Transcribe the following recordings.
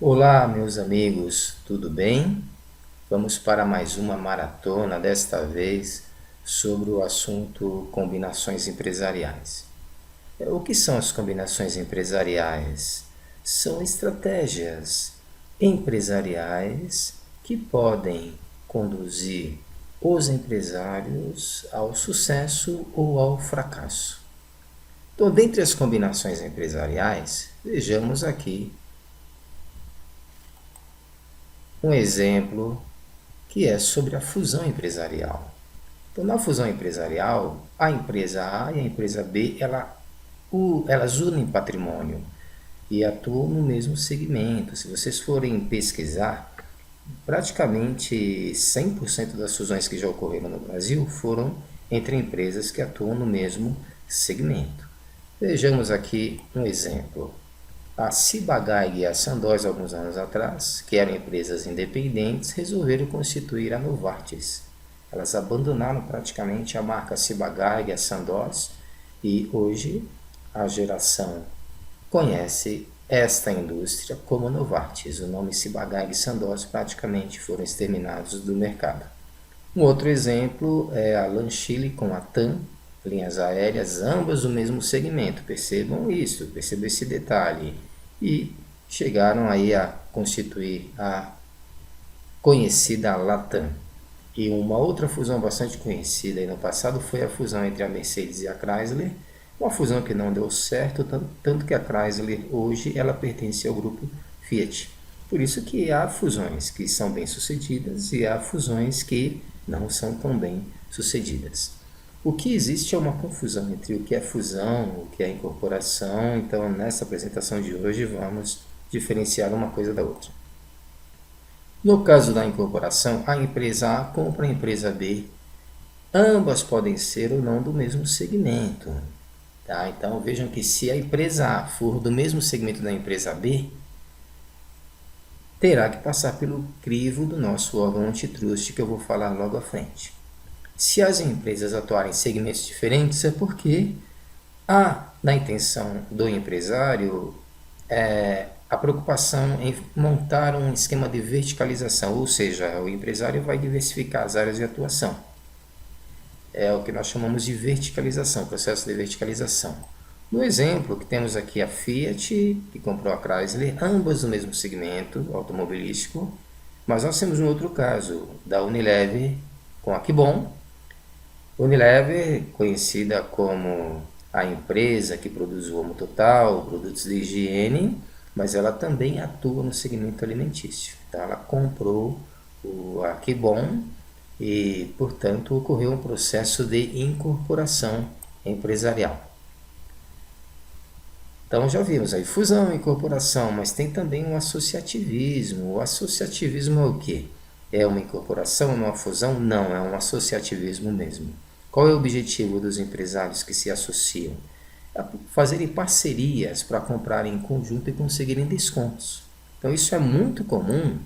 Olá, meus amigos, tudo bem? Vamos para mais uma maratona, desta vez sobre o assunto combinações empresariais. O que são as combinações empresariais? São estratégias empresariais que podem conduzir os empresários ao sucesso ou ao fracasso. Então, dentre as combinações empresariais, vejamos aqui um exemplo que é sobre a fusão empresarial. Então, na fusão empresarial, a empresa A e a empresa B, elas unem patrimônio e atuam no mesmo segmento. Se vocês forem pesquisar, praticamente 100% das fusões que já ocorreram no Brasil foram entre empresas que atuam no mesmo segmento. Vejamos aqui um exemplo. A Ciba-Geigy e a Sandoz, alguns anos atrás, que eram empresas independentes, resolveram constituir a Novartis. Elas abandonaram praticamente a marca Ciba-Geigy e a Sandoz e hoje a geração conhece esta indústria como Novartis. O nome Ciba-Geigy e Sandoz praticamente foram exterminados do mercado. Um outro exemplo é a Lanchile com a TAM, linhas aéreas, ambas do mesmo segmento. Percebam isso, percebam esse detalhe. E chegaram aí a constituir a conhecida Latam. E uma outra fusão bastante conhecida aí no passado foi a fusão entre a Mercedes e a Chrysler, uma fusão que não deu certo, tanto que a Chrysler hoje ela pertence ao grupo Fiat. Por isso que há fusões que são bem sucedidas e há fusões que não são tão bem sucedidas. O que existe é uma confusão entre o que é fusão, o que é incorporação, então nessa apresentação de hoje vamos diferenciar uma coisa da outra. No caso da incorporação, a empresa A compra a empresa B, ambas podem ser ou não do mesmo segmento. Tá? Então vejam que se a empresa A for do mesmo segmento da empresa B, terá que passar pelo crivo do nosso órgão antitrust que eu vou falar logo à frente. Se as empresas atuarem em segmentos diferentes, é porque há na intenção do empresário a preocupação em montar um esquema de verticalização, ou seja, o empresário vai diversificar as áreas de atuação. É o que nós chamamos de verticalização, processo de verticalização. No exemplo que temos aqui a Fiat, que comprou a Chrysler, ambas no mesmo segmento automobilístico, mas nós temos um outro caso, da Unilever com a Kibon. Unilever, conhecida como a empresa que produz o Homo Total, produtos de higiene, mas ela também atua no segmento alimentício. Então, ela comprou a Kibon e, portanto, ocorreu um processo de incorporação empresarial. Então, já vimos aí fusão e incorporação, mas tem também o associativismo. O associativismo é o quê? É uma incorporação, é uma fusão? Não, é um associativismo mesmo. Qual é o objetivo dos empresários que se associam? É fazerem parcerias para comprarem em conjunto e conseguirem descontos. Então isso é muito comum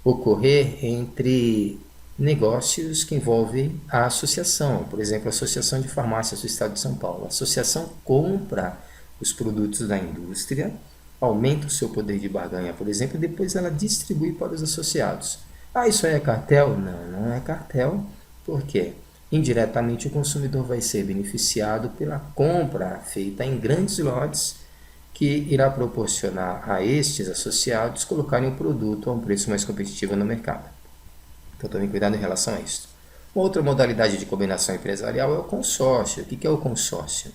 ocorrer entre negócios que envolvem a associação. Por exemplo, a Associação de Farmácias do Estado de São Paulo. A associação compra os produtos da indústria, aumenta o seu poder de barganha, por exemplo, e depois ela distribui para os associados. Ah, isso aí é cartel? Não, não é cartel. Por quê? Indiretamente o consumidor vai ser beneficiado pela compra feita em grandes lotes que irá proporcionar a estes associados colocarem o produto a um preço mais competitivo no mercado. Então tomem cuidado em relação a isso. Outra modalidade de combinação empresarial é o consórcio. O que é o consórcio?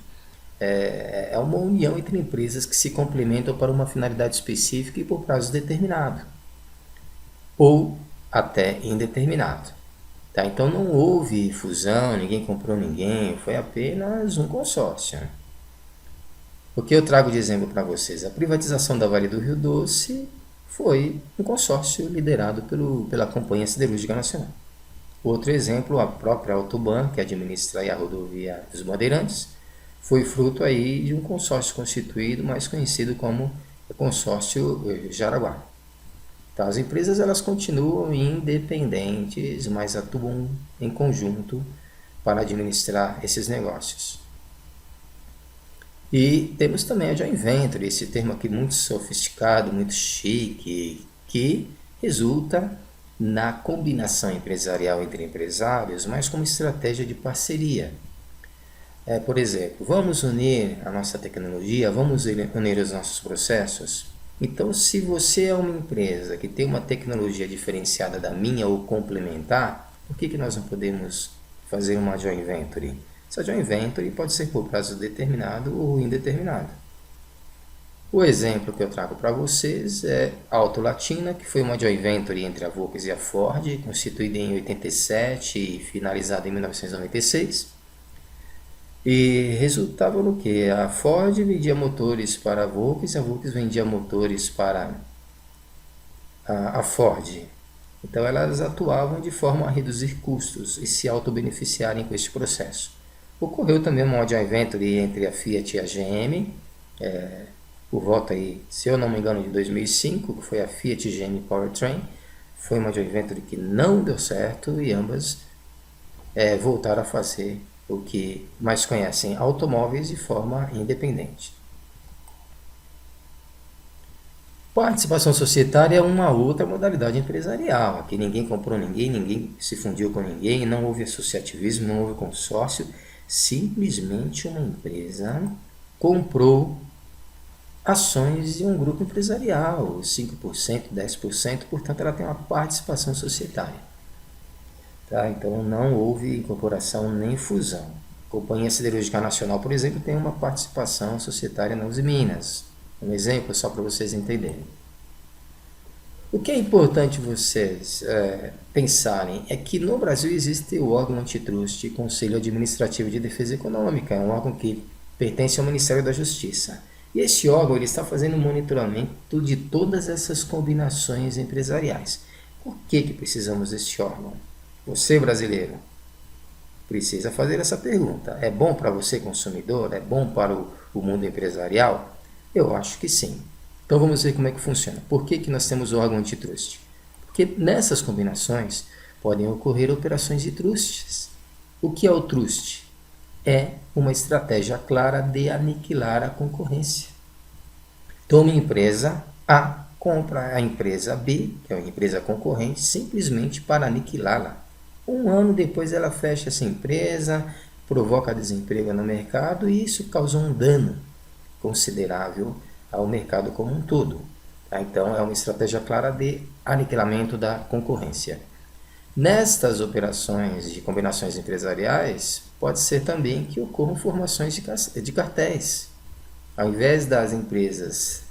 É uma união entre empresas que se complementam para uma finalidade específica e por prazo determinado, ou até indeterminado. Tá? Então não houve fusão, ninguém comprou ninguém, foi apenas um consórcio. O que eu trago de exemplo para vocês? A privatização da Vale do Rio Doce foi um consórcio liderado pela Companhia Siderúrgica Nacional. Outro exemplo, a própria Autoban, que administra aí a rodovia dos Bandeirantes, foi fruto aí de um consórcio constituído, mais conhecido como consórcio Jaraguá. Então, as empresas elas continuam independentes, mas atuam em conjunto para administrar esses negócios. E temos também a joint venture, esse termo aqui muito sofisticado, muito chique, que resulta na combinação empresarial entre empresários, mas como estratégia de parceria. Por exemplo, vamos unir a nossa tecnologia, vamos unir os nossos processos. Então, se você é uma empresa que tem uma tecnologia diferenciada da minha ou complementar, por que nós não podemos fazer uma joint venture? Essa joint venture pode ser por prazo determinado ou indeterminado. O exemplo que eu trago para vocês é a Auto Latina, que foi uma joint venture entre a Volkswagen e a Ford, constituída em 87 e finalizada em 1996. E resultava no que? A Ford vendia motores para a Volkswagen, a Volkswagen vendia motores para a Ford. Então elas atuavam de forma a reduzir custos e se auto-beneficiarem com este processo. Ocorreu também uma joint venture entre a Fiat e a GM, por volta aí, se eu não me engano, de 2005, que foi a Fiat GM Powertrain. Foi uma joint venture que não deu certo e ambas voltaram a fazer o que mais conhecem, automóveis de forma independente. Participação societária é uma outra modalidade empresarial. Aqui ninguém comprou ninguém, ninguém se fundiu com ninguém, não houve associativismo, não houve consórcio. Simplesmente uma empresa comprou ações de um grupo empresarial, 5%, 10%, portanto ela tem uma participação societária. Tá? Então não houve incorporação nem fusão. A Companhia Siderúrgica Nacional, por exemplo, tem uma participação societária na Uzi Minas. Um exemplo só para vocês entenderem. O que é importante vocês pensarem é que no Brasil existe o órgão antitrust, Conselho Administrativo de Defesa Econômica, é um órgão que pertence ao Ministério da Justiça. E esse órgão ele está fazendo um monitoramento de todas essas combinações empresariais. Por que precisamos desse órgão? Você, brasileiro, precisa fazer essa pergunta. É bom para você, consumidor? É bom para o mundo empresarial? Eu acho que sim. Então vamos ver como é que funciona. Por que nós temos o órgão antitrust? Porque nessas combinações podem ocorrer operações de trusts. O que é o trust? É uma estratégia clara de aniquilar a concorrência. Então uma empresa A compra a empresa B, que é uma empresa concorrente, simplesmente para aniquilá-la. Um ano depois ela fecha essa empresa, provoca desemprego no mercado e isso causou um dano considerável ao mercado como um todo. Tá? Então é uma estratégia clara de aniquilamento da concorrência. Nestas operações de combinações empresariais, pode ser também que ocorram formações de cartéis. Ao invés das empresas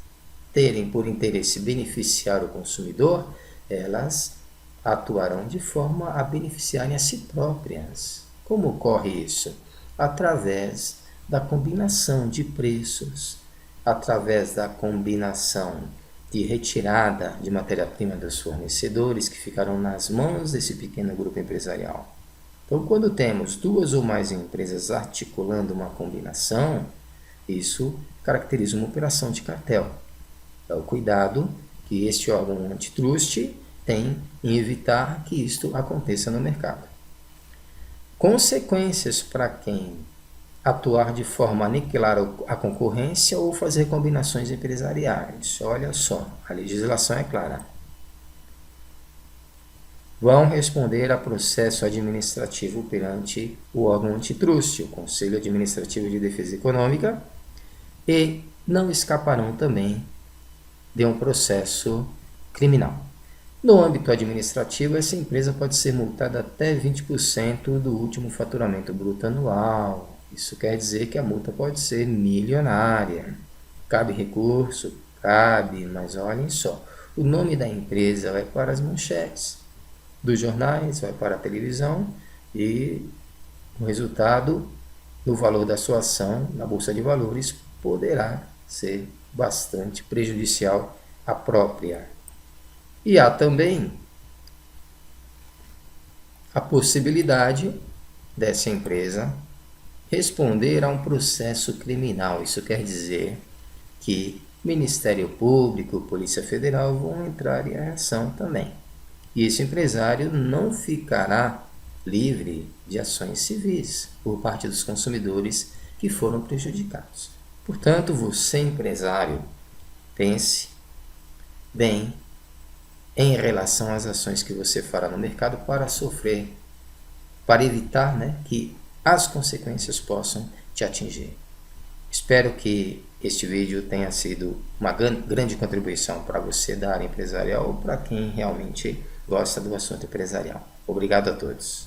terem por interesse beneficiar o consumidor, elas atuarão de forma a beneficiarem a si próprias. Como ocorre isso? Através da combinação de preços, através da combinação de retirada de matéria-prima dos fornecedores que ficarão nas mãos desse pequeno grupo empresarial. Então, quando temos duas ou mais empresas articulando uma combinação, isso caracteriza uma operação de cartel. É o cuidado que este órgão antitrust tem em evitar que isto aconteça no mercado. Consequências para quem atuar de forma a aniquilar a concorrência ou fazer combinações empresariais. Olha só, a legislação é clara. Vão responder a processo administrativo perante o órgão antitrust, o Conselho Administrativo de Defesa Econômica, e não escaparão também de um processo criminal. No âmbito administrativo, essa empresa pode ser multada até 20% do último faturamento bruto anual. Isso quer dizer que a multa pode ser milionária. Cabe recurso? Cabe, mas olhem só. O nome da empresa vai para as manchetes dos jornais, vai para a televisão e o resultado no valor da sua ação na Bolsa de Valores poderá ser bastante prejudicial à própria. E há também a possibilidade dessa empresa responder a um processo criminal. Isso quer dizer que Ministério Público, Polícia Federal vão entrar em ação também. E esse empresário não ficará livre de ações civis por parte dos consumidores que foram prejudicados. Portanto, você, empresário, pense bem em relação às ações que você fará no mercado para sofrer, para evitar, né, que as consequências possam te atingir. Espero que este vídeo tenha sido uma grande contribuição para você da área empresarial ou para quem realmente gosta do assunto empresarial. Obrigado a todos.